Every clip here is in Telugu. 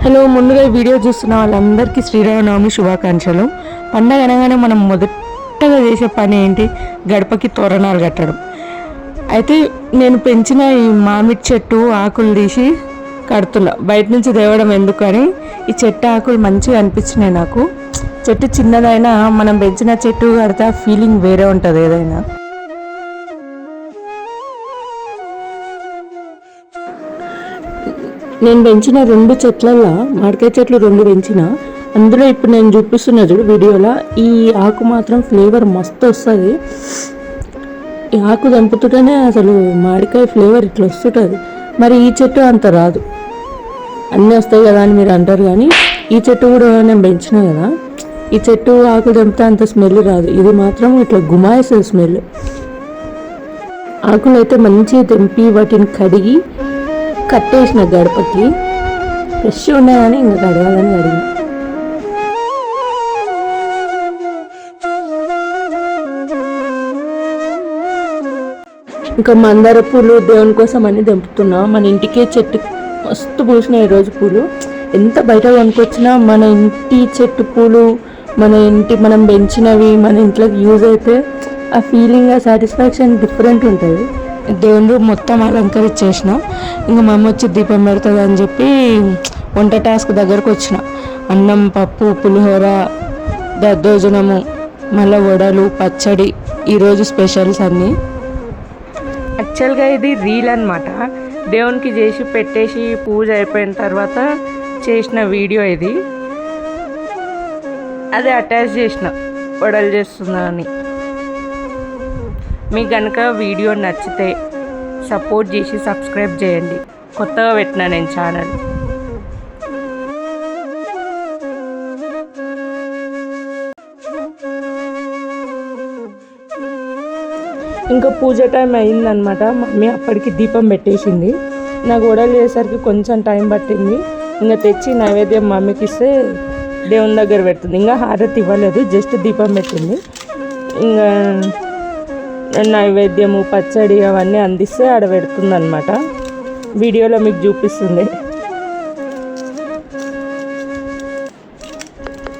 హలో, ముందుగా వీడియో చూస్తున్న వాళ్ళందరికీ శ్రీరామనవమి శుభాకాంక్షలు. పండగ అనగానే మనం మొదటగా చేసే పని ఏంటి? గడపకి తోరణాలు కట్టడం. అయితే నేను పెంచిన ఈ మామిడి చెట్టు ఆకులు తీసి కడుతున్నా. బయట నుంచి తేవడం ఎందుకని, ఈ చెట్టు ఆకులు మంచిగా అనిపించినాయి నాకు. చెట్టు చిన్నదైనా మనం పెంచిన చెట్టు కడితే ఫీలింగ్ వేరే ఉంటుంది ఏదైనా. నేను పెంచిన 2 చెట్లల్లో మామిడికాయ చెట్లు 2 పెంచిన. అందులో ఇప్పుడు నేను చూపిస్తున్నా చూడు వీడియోలో, ఈ ఆకు మాత్రం ఫ్లేవర్ మస్తు వస్తుంది. ఈ ఆకు దంపుతుంటేనే అసలు మామిడికాయ ఫ్లేవర్ ఇట్లా వస్తుంటుంది. మరి ఈ చెట్టు అంత రాదు. అన్నీ వస్తాయి కదా అని మీరు అంటారు, కానీ ఈ చెట్టు కూడా నేను పెంచిన కదా, ఈ చెట్టు ఆకు దంపితే అంత స్మెల్ రాదు. ఇది మాత్రం ఇట్లా గుమాయిస్తుంది స్మెల్. ఆకులు అయితే మంచిగా తెంపి వాటిని కడిగి కట్టేసిన గడపకి. ఫ్రెష్ ఉన్నాయని ఇంకా కడగాలని అడిగి. ఇంకా మందార పూలు దేవుని కోసం అని తెంపుతున్నా. మన ఇంటికే చెట్టు మస్తు పూసినాయి ఈరోజు పూలు. ఎంత బయట కొనుక్కొచ్చినా మన ఇంటి చెట్టు పూలు, మనం పెంచినవి మన ఇంట్లోకి యూజ్ అయితే ఆ ఫీలింగ్, ఆ సాటిస్ఫాక్షన్ డిఫరెంట్ ఉంటుంది. దేవుని రూమ్ మొత్తం అలంకరించేసిన. ఇంకా మా అమ్మ వచ్చి దీపం పెడుతుంది అని చెప్పి వంట టాస్క్ దగ్గరకు వచ్చిన. అన్నం, పప్పు, పులిహోర, దద్దోజనము, మళ్ళీ వడలు, పచ్చడి, ఈరోజు స్పెషల్స్ అన్నీ. యాక్చువల్గా ఇది రీల్ అన్నమాట. దేవునికి చేసి పెట్టేసి పూజ అయిపోయిన తర్వాత చేసిన వీడియో ఇది. అదే అటాచ్ చేసిన వడలు చేస్తున్నా అని. మీకు కనుక వీడియో నచ్చితే సపోర్ట్ చేసి సబ్స్క్రైబ్ చేయండి. కొత్తగా పెట్టినా నేను ఛానల్. ఇంకా పూజ టైం అయిందనమాట. మమ్మీ అప్పటికి దీపం పెట్టేసింది. నాకు వడలు చేసేసరికి కొంచెం టైం పట్టింది. ఇంకా తెచ్చి నైవేద్యం మమ్మీకి ఇస్తే దేవుని దగ్గర పెడుతుంది. ఇంకా హారతి ఇవ్వలేదు, జస్ట్ దీపం పెట్టింది. ఇంకా నైవేద్యము, పచ్చడి అవన్నీ అందిస్తే ఆడ పెడుతుంది అనమాట. వీడియోలో మీకు చూపిస్తుంది.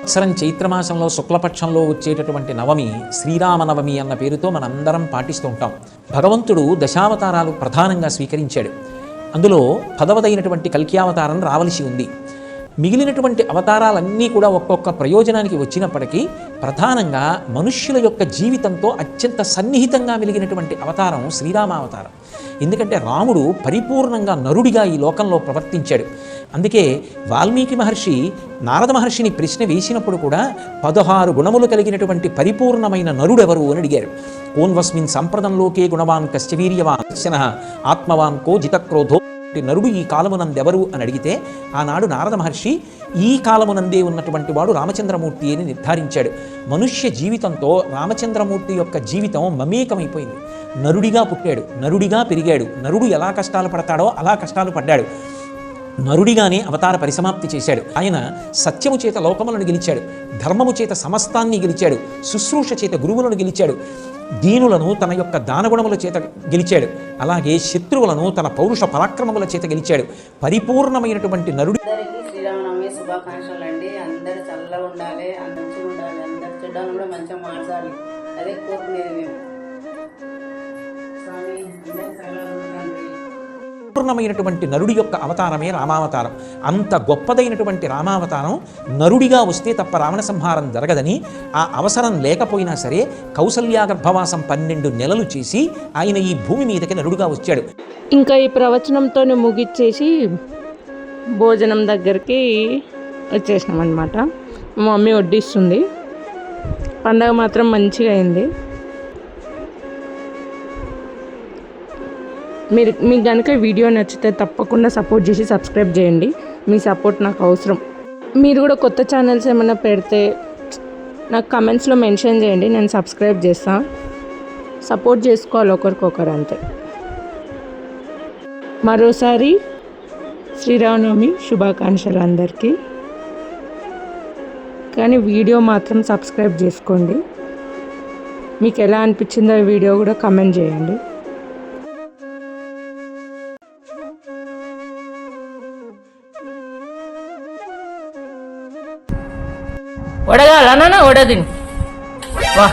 సంవత్సరం చైత్రమాసంలో శుక్లపక్షంలో వచ్చేటటువంటి నవమి శ్రీరామనవమి అన్న పేరుతో మనందరం పాటిస్తూ ఉంటాం. భగవంతుడు దశావతారాలు ప్రధానంగా స్వీకరించాడు. అందులో 10వదైనటువంటి కల్కి రావలసి ఉంది. మిగిలినటువంటి అవతారాలన్నీ కూడా ఒక్కొక్క ప్రయోజనానికి వచ్చినప్పటికీ ప్రధానంగా మనుష్యుల యొక్క జీవితంతో అత్యంత సన్నిహితంగా వెలిగినటువంటి అవతారం శ్రీరామావతారం. ఎందుకంటే రాముడు పరిపూర్ణంగా నరుడిగా ఈ లోకంలో ప్రవర్తించాడు. అందుకే వాల్మీకి మహర్షి నారద మహర్షిని ప్రశ్న వేసినప్పుడు కూడా 16 గుణములు కలిగినటువంటి పరిపూర్ణమైన నరుడెవరు అని అడిగారు. కోన్వస్మిన్ సంప్రదంలోకే గుణవాన్ కశ్చ వీర్యవాన్ శనః ఆత్మవాన్ కో జితక్రోధో. నరుడు ఈ కాలమునందెవరు అని అడిగితే ఆనాడు నారద మహర్షి ఈ కాలమునందే ఉన్నటువంటి వాడు రామచంద్రమూర్తి అని నిర్ధారించాడు. మనుష్య జీవితంతో రామచంద్రమూర్తి యొక్క జీవితం మమేకమైపోయింది. నరుడిగా పుట్టాడు, నరుడిగా పెరిగాడు. నరుడు ఎలా కష్టాలు పడతాడో అలా కష్టాలు పడ్డాడు. నరుడిగానే అవతార పరిసమాప్తి చేశాడు. ఆయన సత్యము చేత లోకములను గెలిచాడు, ధర్మము చేత సమస్తాన్ని గెలిచాడు, శుశ్రూష చేత గురువులను గెలిచాడు, దీనులను తన యొక్క దానగుణముల చేత గెలిచాడు, అలాగే శత్రువులను తన పౌరుష పరాక్రమముల చేత గెలిచాడు. పరిపూర్ణమైనటువంటి నరుడు. శ్రీరామనవమి శుభాకాంక్షలు అండి. అందరూ చల్లగా ఉండాలి, మంచిగా ఉండాలి, అందరు చెడ్డాలు కూడా మంచిగా మార్చాలి, అదే కోరుకునేది మేము. స్వామి అందరూ చల్లగా ఉండాలి. పూర్ణమైనటువంటి నరుడి యొక్క అవతారమే రామావతారం. అంత గొప్పదైనటువంటి రామావతారం నరుడిగా వస్తే తప్ప రావణ సంహారం జరగదని, ఆ అవసరం లేకపోయినా సరే కౌసల్యాగర్భవాసం 12 నెలలు చేసి ఆయన ఈ భూమి మీదకి నరుడుగా వచ్చాడు. ఇంకా ఈ ప్రవచనంతోనే ముగిచ్చేసి భోజనం దగ్గరికి వచ్చేసినాం అనమాట. మా మమ్మీ వడ్డిస్తుంది. పండగ మాత్రం మంచిగా అయింది. మీకు కనుక వీడియో నచ్చితే తప్పకుండా సపోర్ట్ చేసి సబ్స్క్రైబ్ చేయండి. మీ సపోర్ట్ నాకు అవసరం. మీరు కూడా కొత్త ఛానల్స్ ఏమైనా పెడితే నాకు కమెంట్స్లో మెన్షన్ చేయండి, నేను సబ్స్క్రైబ్ చేస్తాను. సపోర్ట్ చేసుకోవాలి ఒకరికొకరు, అంతే. మరోసారి శ్రీరామనవమి శుభాకాంక్షలు అందరికీ. కానీ వీడియో మాత్రం సబ్స్క్రైబ్ చేసుకోండి. మీకు ఎలా అనిపించిందో ఈ వీడియో కూడా కమెంట్ చేయండి. వడగాలనా వడదిని వా